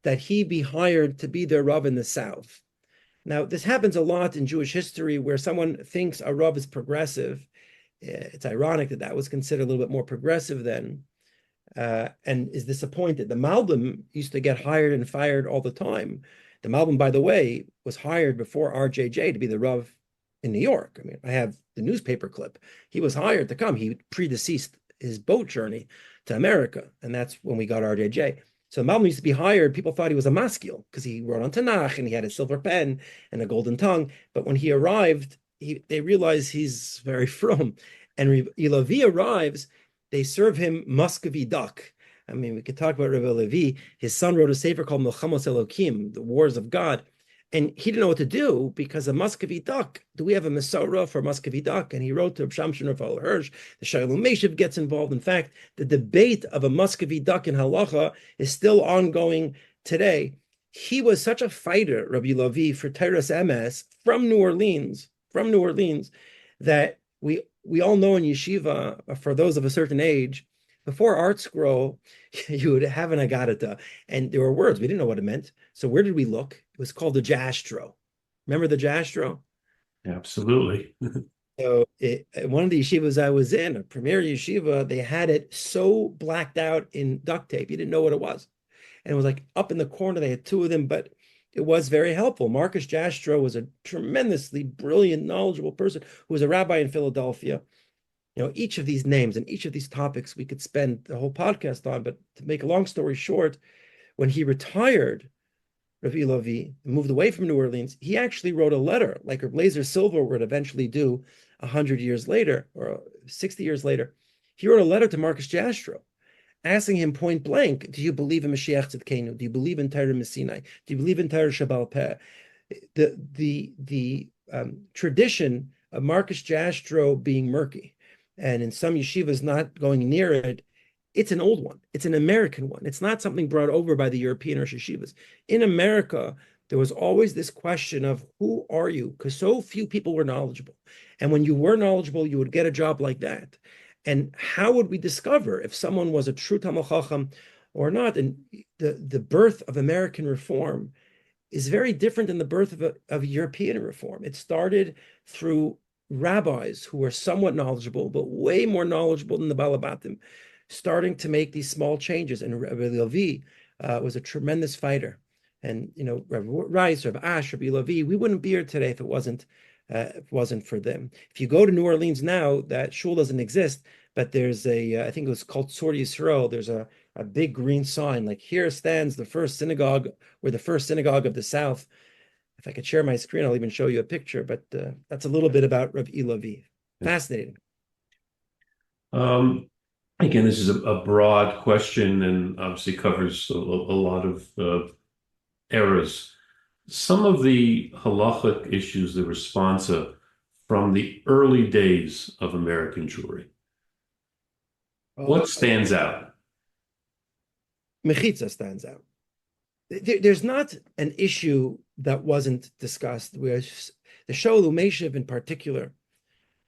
that he be hired to be their Rav in the South. Now, this happens a lot in Jewish history where someone thinks a Rav is progressive. It's ironic that that was considered a little bit more progressive then, and is disappointed. The Malbim used to get hired and fired all the time. The Malbim, by the way, was hired before RJJ to be the Rav in New York. I mean, I have the newspaper clip. He was hired to come. He predeceased his boat journey to America, and that's when we got RJJ. So the Malbim used to be hired. People thought he was a maskil because he wrote on Tanakh and he had a silver pen and a golden tongue. But when he arrived, they realized he's very from. And Levi arrives, they serve him Muscovy duck. I mean, we could talk about Rabbi Levi. His son wrote a sefer called Milchamos Elokim, the Wars of God. And he didn't know what to do because a Muscovy duck, do we have a Masorah for Muscovy duck? And he wrote to Shamshon Raphael Hirsch. The Shalom Meshiv gets involved. In fact, the debate of a Muscovy duck in Halacha is still ongoing today. He was such a fighter, Rabbi Levi, for Teres Emes from New Orleans, that we all know in yeshiva, for those of a certain age, before Art Scroll, you would have an agadata, and there were words. We didn't know what it meant. So where did we look? It was called the Jastro. Remember the Jastro? Absolutely. So one of the yeshivas I was in, a premier yeshiva, they had it so blacked out in duct tape, you didn't know what it was. And it was like up in the corner, they had two of them, but it was very helpful. Marcus Jastro was a tremendously brilliant, knowledgeable person who was a rabbi in Philadelphia. You know, each of these names and each of these topics we could spend the whole podcast on, but to make a long story short, when he retired, Rabbi Levi moved away from New Orleans, he actually wrote a letter, like Blazer Silver would eventually do 100 years later, or 60 years later. He wrote a letter to Marcus Jastro, asking him point blank, do you believe in Mashiach Tzidkenu? Do you believe in Torah Messinai? Do you believe in Torah Shabbal Peh? The tradition of Marcus Jastro being murky, and in some yeshivas not going near it, it's an old one. It's an American one. It's not something brought over by the European or yeshivas. In America, there was always this question of who are you? Because so few people were knowledgeable. And when you were knowledgeable, you would get a job like that. And how would we discover if someone was a true Talmid Chacham or not? And the birth of American reform is very different than the birth of European reform. It started through rabbis who were somewhat knowledgeable, but way more knowledgeable than the Balabatim, starting to make these small changes. And Rabbi Levi was a tremendous fighter. And, you know, Rabbi Rice, Rabbi Ash, Rabbi Levi, we wouldn't be here today if it wasn't for them. If you go to New Orleans now, that shul doesn't exist, but there's I think it was called Tzor Yisrael. There's a big green sign, like here stands the first synagogue, or the first synagogue of the South. If I could share my screen, I'll even show you a picture, but that's a little bit about Rav Ilavi. Fascinating. Again, this is a broad question and obviously covers a lot of eras. Some of the halachic issues, the responsa from the early days of American Jewry. What stands out? Mechitza stands out. There's not an issue that wasn't discussed. Where the Shol Umeshiv in particular,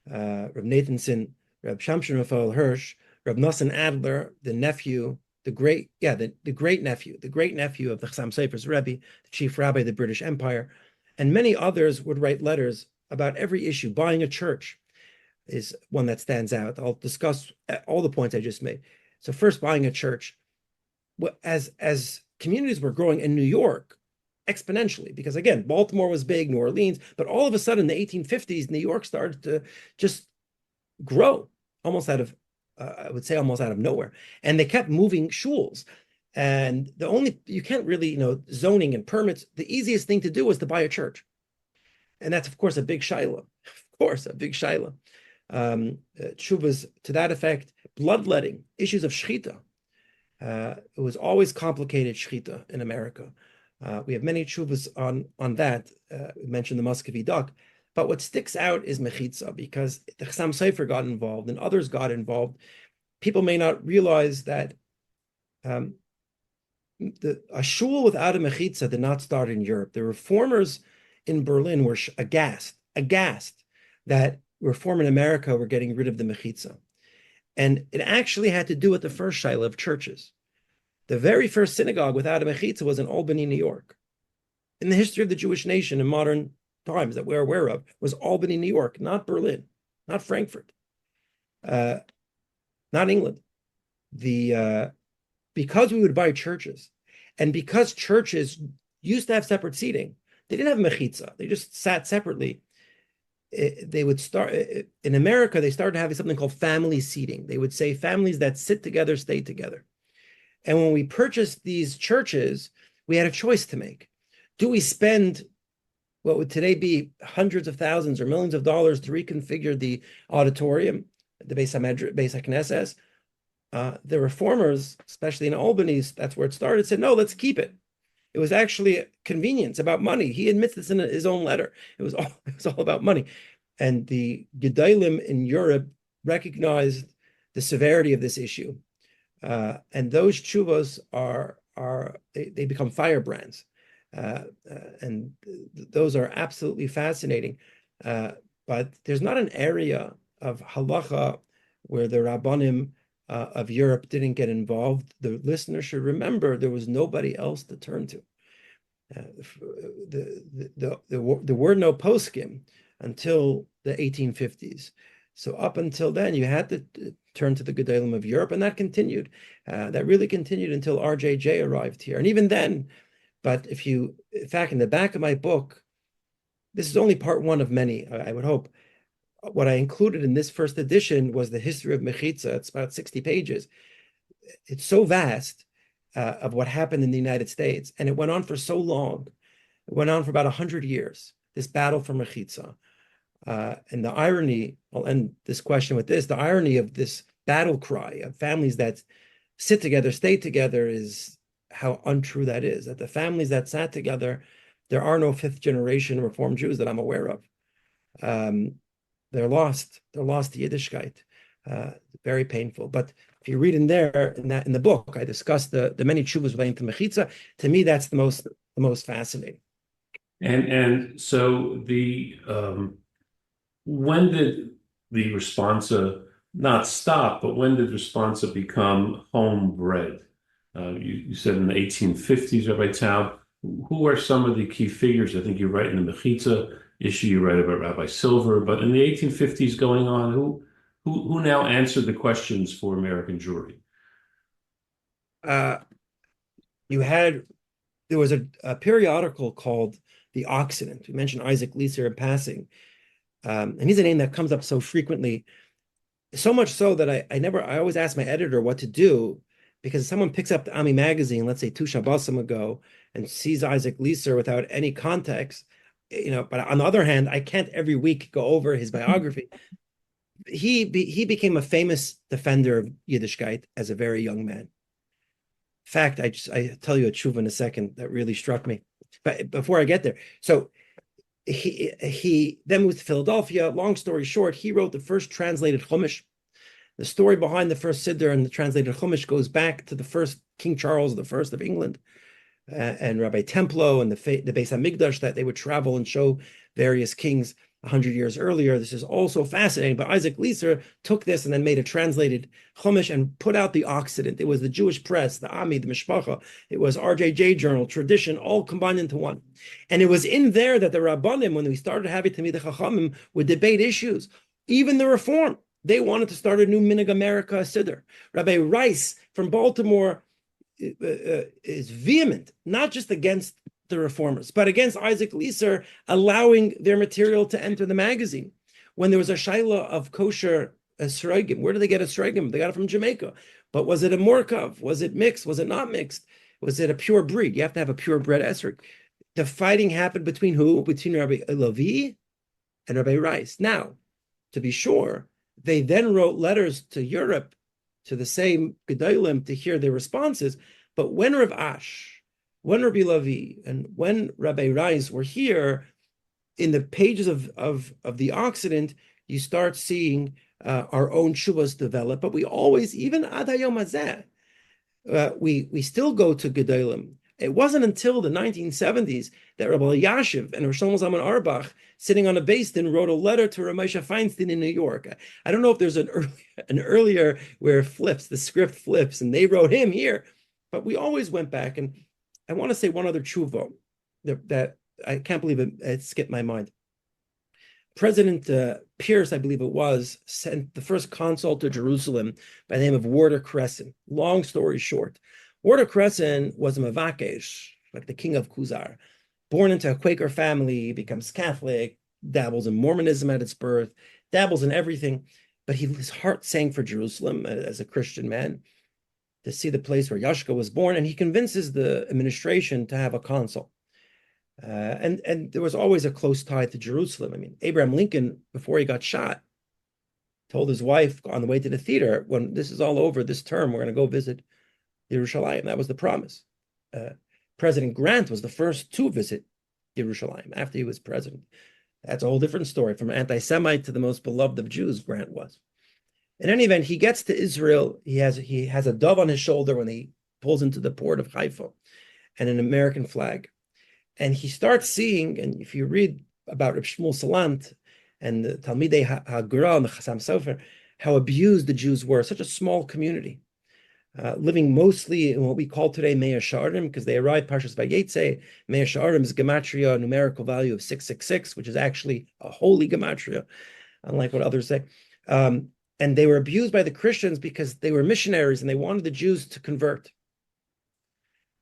Reb Nathanson, Reb Shamshon Raphael Hirsch, Reb Nosson Adler, the nephew, the great nephew of the Chassam Sofer's Rebbe, the chief rabbi of the British Empire, and many others would write letters about every issue. Buying a church is one that stands out. I'll discuss all the points I just made. So first, buying a church. As communities were growing in New York exponentially, because again, Baltimore was big, New Orleans, but all of a sudden in the 1850s, New York started to just grow almost out of, I would say almost out of nowhere. And they kept moving shuls. And you can't really, zoning and permits, the easiest thing to do was to buy a church. And that's, of course, a big shaila. Of course, a big shaila. Tshuvas to that effect, bloodletting, issues of shechita. It was always complicated shechita in America. We have many tshuvas on that. We mentioned the Muscovy duck, but what sticks out is mechitza, because the Chassam Sofer got involved and others got involved. People may not realize that a shul without a mechitza did not start in Europe. The reformers in Berlin were aghast that reform in America were getting rid of the mechitza. And it actually had to do with the first shaila of churches. The very first synagogue without a mechitza was in Albany, New York. In the history of the Jewish nation in modern times that we're aware of, was Albany, New York, not Berlin, not Frankfurt, not England. Because we would buy churches, and because churches used to have separate seating, they didn't have mechitza. They just sat separately. They would start in America. They started having something called family seating. They would say families that sit together stay together. And when we purchased these churches, we had a choice to make. Do we spend what would today be hundreds of thousands or millions of dollars to reconfigure the auditorium, the Beis HaKnesses? The reformers, especially in Albany, that's where it started, said, no, let's keep it. It was actually convenience, about money. He admits this in his own letter. It was all about money. And the Gedalim in Europe recognized the severity of this issue. And those tshuvos they become firebrands. And those are absolutely fascinating. But there's not an area of halacha where the Rabbanim of Europe didn't get involved. The listener should remember there was nobody else to turn to. There were no poskim until the 1850s. So up until then, you had to turn to the Gedalim of Europe, and that continued. That really continued until RJJ arrived here. And even then, but in fact, in the back of my book, this is only part one of many, I would hope. What I included in this first edition was the history of Mechitza. It's about 60 pages. It's so vast of what happened in the United States. And it went on for so long. It went on for about 100 years, this battle for Mechitza. And the irony, I'll end this question with this, the irony of this battle cry of families that sit together, stay together, is how untrue that is. That the families that sat together, there are no fifth generation Reform Jews that I'm aware of. They're lost. They're lost to Yiddishkeit. Very painful. But if you read in the book, I discussed the many tshuvas relating to mechitza. To me, that's the most fascinating. And so when did the responsa not stop, but when did responsa become homebred? You said in the 1850s, Rabbi Taub. Who are some of the key figures? I think you write in the mechitza issue, you write about Rabbi Silver, but in the 1850s going on, who now answered the questions for American Jewry? There was a periodical called The Occident. We mentioned Isaac Leeser in passing. And he's a name that comes up so frequently. So much so that I always ask my editor what to do, because if someone picks up the Ami magazine, let's say two Shabbosim ago, and sees Isaac Leeser without any context, but on the other hand, I can't every week go over his biography. He became a famous defender of Yiddishkeit as a very young man. In fact, I tell you a tshuva in a second that really struck me. But before I get there, so he then moved to Philadelphia. Long story short, he wrote the first translated Chumash. The story behind the first Siddur and the translated Chumash goes back to the first King Charles I of England, and Rabbi Templo and the Beis Hamikdash, that they would travel and show various kings 100 years earlier. This is also fascinating. But Isaac Leeser took this and then made a translated Chumash and put out the Occident. It was the Jewish press, the Ami, the Mishpacha. It was RJJ Journal, tradition, all combined into one. And it was in there that the Rabbanim, when we started having Talmidei Chachamim, would debate issues. Even the Reform, they wanted to start a new Minhag America Siddur. Rabbi Rice from Baltimore is vehement, not just against the reformers, but against Isaac Leeser allowing their material to enter the magazine. When there was a shaila of kosher esrogim, where did they get esrogim? They got it from Jamaica. But was it a morkav? Was it mixed? Was it not mixed? Was it a pure breed? You have to have a purebred esrog. The fighting happened between who? Between Rabbi Levi and Rabbi Rice. Now, to be sure, they then wrote letters to Europe, to the same Gedolim, to hear their responses. But when Rav Ash, when Rabbi Levi, and when Rabbi Rice were here, in the pages of the Occident, you start seeing our own shuvas develop. But we always, even ad hayom hazeh, we still go to Gedolim. It wasn't until the 1970s that Rabbi Yashiv and Rosh Zalman Auerbach, sitting on a Beis Din, wrote a letter to Rav Moshe Feinstein in New York. I don't know if there's an earlier where it flips, the script flips, and they wrote him here. But we always went back. And I want to say one other tshuva that I can't believe it skipped my mind. President Pierce, I believe it was, sent the first consul to Jerusalem by the name of Warder Crescent. Long story short, Warder Crescent was a Mavakesh, like the king of Kuzar, born into a Quaker family, becomes Catholic, dabbles in Mormonism at its birth, dabbles in everything, but his heart sang for Jerusalem as a Christian man, to see the place where Yashka was born, and he convinces the administration to have a consul. And there was always a close tie to Jerusalem. I mean, Abraham Lincoln, before he got shot, told his wife on the way to the theater, when this is all over, this term, we're going to go visit Yerushalayim. That was the promise. President Grant was the first to visit Yerushalayim after he was president. That's a whole different story. From an anti-Semite to the most beloved of Jews, Grant was. In any event, he gets to Israel. He has a dove on his shoulder when he pulls into the port of Haifa, and an American flag. And he starts seeing, and if you read about Reb Shmuel Salant and the Talmidei HaGura and the Chassam Sofer, how abused the Jews were, such a small community, living mostly in what we call today Mea Sha'arim, because they arrived Parshas Vayetze. Mea Sha'arim is gematria, a numerical value of 666, which is actually a holy gematria, unlike what others say. And they were abused by the Christians because they were missionaries and they wanted the Jews to convert.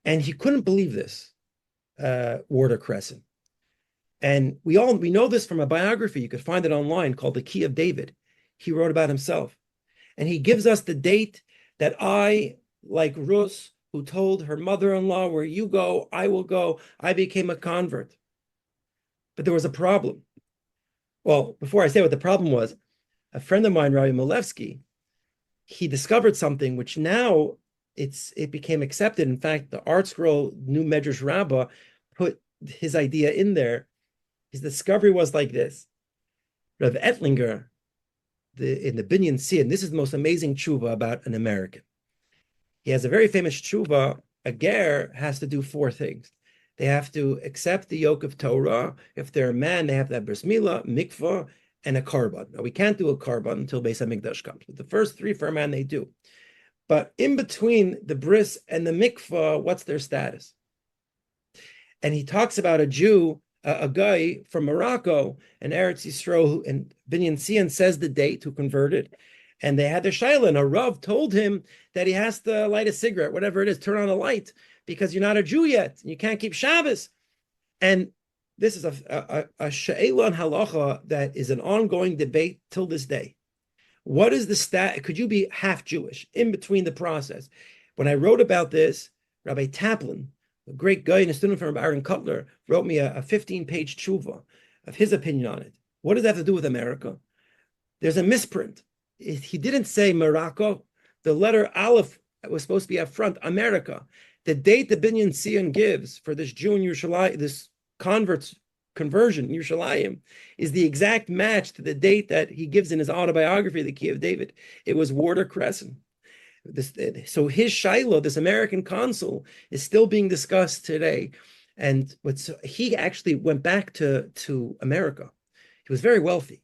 And he couldn't believe this, Warder Crescent. And we know this from a biography. You could find it online, called The Key of David. He wrote about himself. And he gives us the date that I, like Rus, who told her mother-in-law, where you go, I will go, I became a convert. But there was a problem. Well, before I say what the problem was, a friend of mine, Rabbi Milevsky, he discovered something which now it became accepted. In fact, the Art Scroll New Medrash Rabbah put his idea in there. His discovery was like this. Rav Ettlinger, in the Binyan Siyah, this is the most amazing tshuva about an American. He has a very famous tshuva. A ger has to do four things. They have to accept the yoke of Torah. If they're a man, they have to have bris milah, mikvah, and a karban. Now, we can't do a karban until Beis HaMikdash comes. But the first three for a man, they do. But in between the bris and the mikvah, what's their status? And he talks about a Jew, a guy from Morocco, and Eretz Yisrael, and Binyan Siyah says the date, who converted. And they had their shaila, and a Rav told him that he has to light a cigarette, whatever it is, turn on a light, because you're not a Jew yet, and you can't keep Shabbos. And this is a she'ela and halacha that is an ongoing debate till this day. What is the stat? Could you be half Jewish in between the process? When I wrote about this, Rabbi Taplin, a great guy and a student from Aaron Cutler, wrote me a 15-page tshuva of his opinion on it. What does that have to do with America? There's a misprint. He didn't say Morocco. The letter Aleph was supposed to be up front, America. The date the Binyan Sion gives for this Jew in Yerushalayim, this convert's conversion in Yerushalayim, is the exact match to the date that he gives in his autobiography, The Key of David. It was Warder Crescent. So his Shiloh, this American consul, is still being discussed today. And he actually went back to America. He was very wealthy.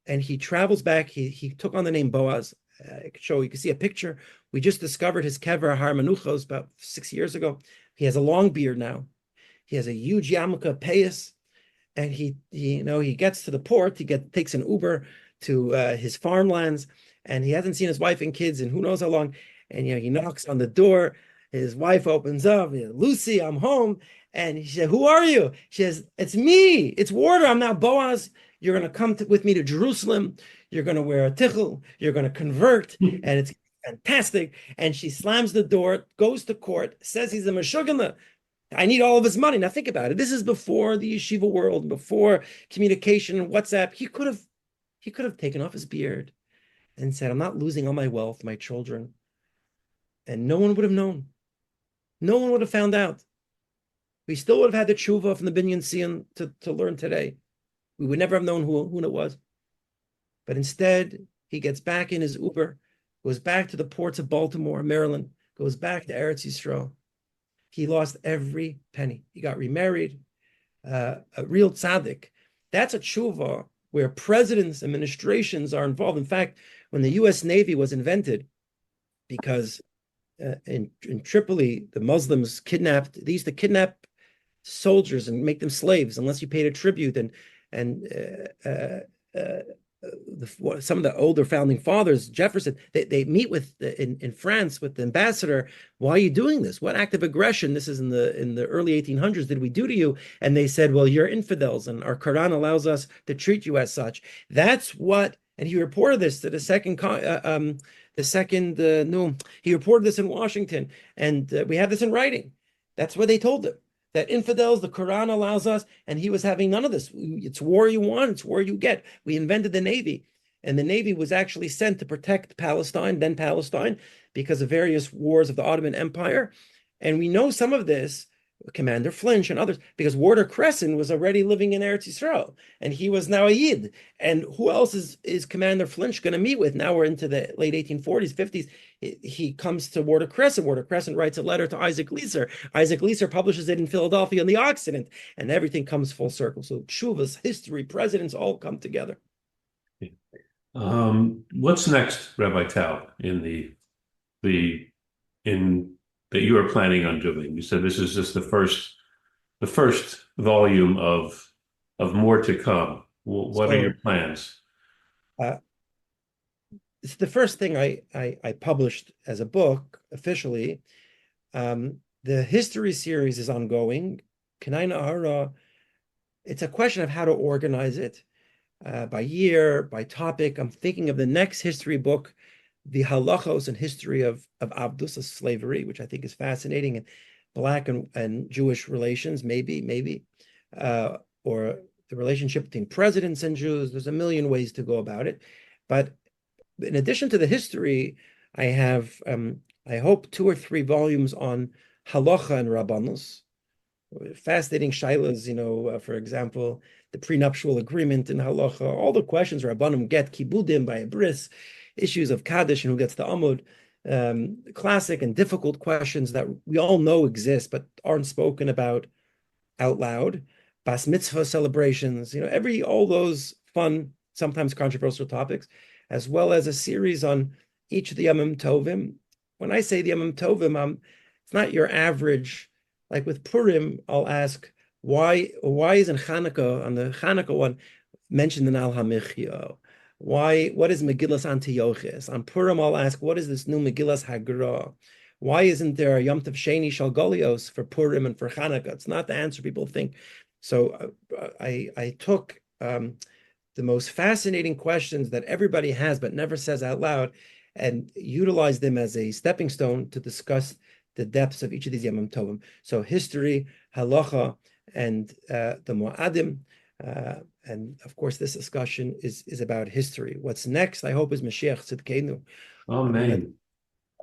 And he travels back. He took on the name Boaz. I could show you can see a picture. We just discovered his kever Har Menuchos about 6 years ago. He has a long beard now. He has a huge yarmulke payas, and he gets to the port. He takes an Uber to his farmlands, and he hasn't seen his wife and kids in who knows how long. And he knocks on the door. His wife opens up. Lucy, I'm home. And he said, "Who are you?" She says, "It's me. It's Warder. I'm now Boaz. You're going to come with me to Jerusalem. You're going to wear a tichel. You're going to convert, and it's fantastic." And she slams the door, goes to court, says he's a meshugana. I need all of his money. Now think about it. This is before the yeshiva world, before communication and WhatsApp. He could have taken off his beard and said, "I'm not losing all my wealth, my children," and no one would have known. No one would have found out. We still would have had the tshuva from the Binyan Sion to learn today. We would never have known who it was. But instead, he gets back in his Uber, goes back to the ports of Baltimore, Maryland, goes back to Eretz Yisrael. He lost every penny. He got remarried, a real tzaddik. That's a tshuva where presidents, administrations are involved. In fact, when the U.S. Navy was invented, because in Tripoli, the Muslims they used to kidnap soldiers and make them slaves unless you paid a tribute. Some of the older founding fathers, Jefferson, they meet with in France with the ambassador. "Why are you doing this? What act of aggression? This is in the early 1800s. Did we do to you?" And they said, "Well, you're infidels, and our Quran allows us to treat you as such." That's what. And he reported this to he reported this in Washington, and we have this in writing. That's what they told him. That infidels, the Quran allows us, and he was having none of this. It's war you want, it's war you get. We invented the Navy, and the Navy was actually sent to protect Palestine, because of various wars of the Ottoman Empire. And we know some of this, Commander Flinch and others, because Warder Crescent was already living in Eretz Yisrael, and he was now a Yid. And who else is Commander Flinch going to meet with? Now we're into the late 1840s, 50s. He comes to Warder Crescent. Warder Crescent writes a letter to Isaac Leeser. Isaac Leeser publishes it in Philadelphia in the Occident, and everything comes full circle. So tshuvas, history, presidents all come together. What's next, Rabbi Taub, that you are planning on doing? You said this is just the first volume of more to come. What are your plans? It's the first thing I published as a book officially. The history series is ongoing. Kanai Na'ara, it's a question of how to organize it by year, by topic. I'm thinking of the next history book, the halachos and history of Abdus, of slavery, which I think is fascinating, and Black and Jewish relations, maybe, or the relationship between presidents and Jews. There's a million ways to go about it. But in addition to the history, I have, I hope, 2 or 3 volumes on halacha and rabbanus, fascinating shailas, for example, the prenuptial agreement in halacha, all the questions rabbanim get, kibudim by a bris, issues of Kaddish and who gets the Amud, classic and difficult questions that we all know exist but aren't spoken about out loud. Bas mitzvah celebrations, all those fun, sometimes controversial topics, as well as a series on each of the Yamim Tovim. When I say the Yamim Tovim, it's not your average, like with Purim, I'll ask, why isn't Hanukkah, on the Hanukkah one, mentioned in Al HaMichya? What is Megillas Antiochus? On Purim, I'll ask, what is this new Megillas Hagra? Why isn't there a Yom Tov Sheni Shalgolios for Purim and for Hanukkah? It's not the answer people think. So I took the most fascinating questions that everybody has but never says out loud, and utilize them as a stepping stone to discuss the depths of each of these Yamim Tovim. So history, Halachah, and the Mo'adim. And of course, this discussion is about history. What's next, I hope, is Mashiach Tzidkenu. Amen.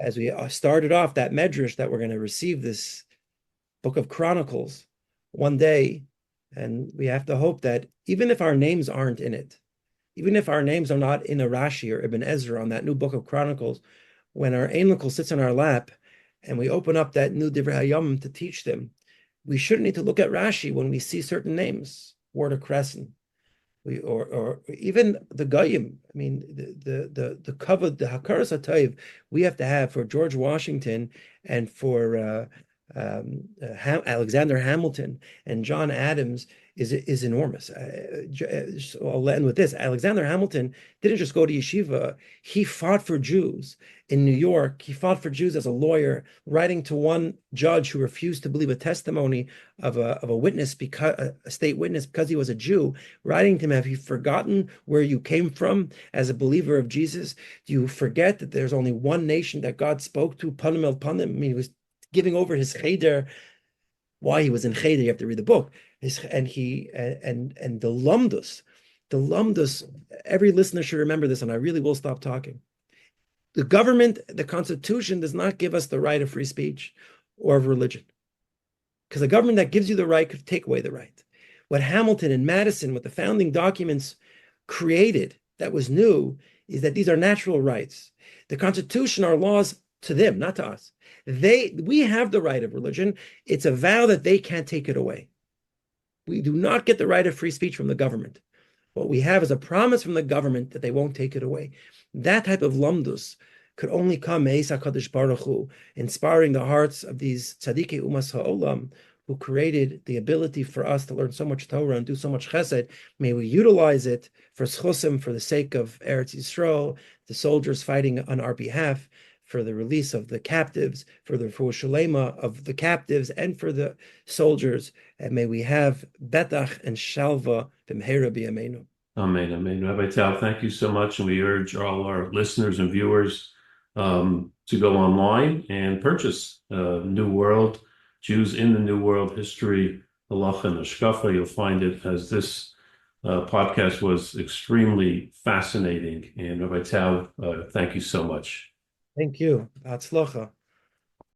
As we started off that medrash that we're going to receive this book of Chronicles one day, and we have to hope that even if our names aren't in it, even if our names are not in a Rashi or Ibn Ezra on that new book of Chronicles, when our Ein sits on our lap and we open up that new Divrei Hayamim to teach them, we shouldn't need to look at Rashi when we see certain names, Ward of Crescent, or even the Goyim. I mean, the cover, the Hakaras HaTayv we have to have for George Washington and for Alexander Hamilton and John Adams is enormous. So I'll end with this. Alexander Hamilton didn't just go to yeshiva. He fought for Jews in New York. He fought for Jews as a lawyer, writing to one judge who refused to believe a testimony of a witness, because a state witness, because he was a Jew, writing to him, have you forgotten where you came from as a believer of Jesus? Do you forget that there's only one nation that God spoke to, panim el panim? I mean, he was giving over his cheder. Why he was in cheder, you have to read the book. And the lumdus, every listener should remember this, and I really will stop talking. The government, the Constitution, does not give us the right of free speech or of religion, because the government that gives you the right could take away the right. What Hamilton and Madison, what the founding documents created that was new, is that these are natural rights. The Constitution are laws to them, not to us. We have the right of religion. It's a vow that they can't take it away. We do not get the right of free speech from the government. What we have is a promise from the government that they won't take it away. That type of lamdus could only come Me'ez HaKadosh Baruch Hu, inspiring the hearts of these tzadikei umas ha'olam, who created the ability for us to learn so much Torah and do so much chesed. May we utilize it for schusim, for the sake of Eretz Yisrael, the soldiers fighting on our behalf, for the release of the captives, for the refuah shalema of the captives, and for the soldiers. And may we have betach and shalva b'mheira b'yameinu. Amen, amen. Rabbi Taub, thank you so much. And we urge all our listeners and viewers to go online and purchase New World, Jews in the New World, History, Halachah, and Hashkafa. You'll find it, as this podcast was extremely fascinating. And Rabbi Taub, thank you so much. Thank you. Hatzlacha.